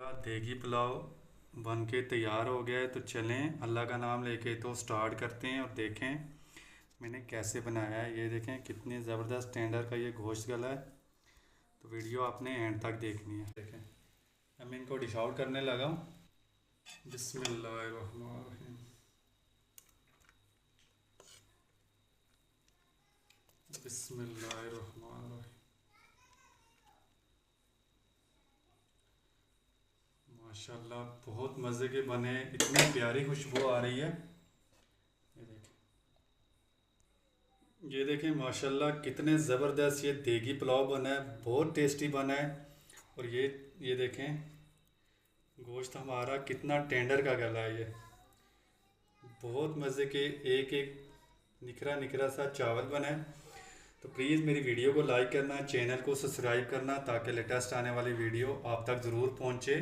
हमारा देगी पुलाव बन के तैयार हो गया है। तो चलें अल्लाह का नाम लेके तो स्टार्ट करते हैं और देखें मैंने कैसे बनाया है। ये देखें कितनी ज़बरदस्त टेंडर का ये गोश्त गला है। तो वीडियो आपने एंड तक देखनी है। देखें अब मैं इनको डिश आउट करने लगा हूँ। बिस्मिल्लाहिर्रहमानिर्रहीम। बिस्मिल्लाहिर्रहमानिर्रहीम। माशाल्लाह बहुत मज़े के बने, इतनी प्यारी खुशबू आ रही है। ये देखें, ये देखें माशाल्लाह कितने ज़बरदस्त ये देगी पुलाव बना है, बहुत टेस्टी बना है। और ये देखें गोश्त हमारा कितना टेंडर का गला है। ये बहुत मज़े के एक एक निखरा निखरा सा चावल बना है। तो प्लीज़ मेरी वीडियो को लाइक करना, चैनल को सब्सक्राइब करना ताकि लेटेस्ट आने वाली वीडियो आप तक ज़रूर पहुँचे।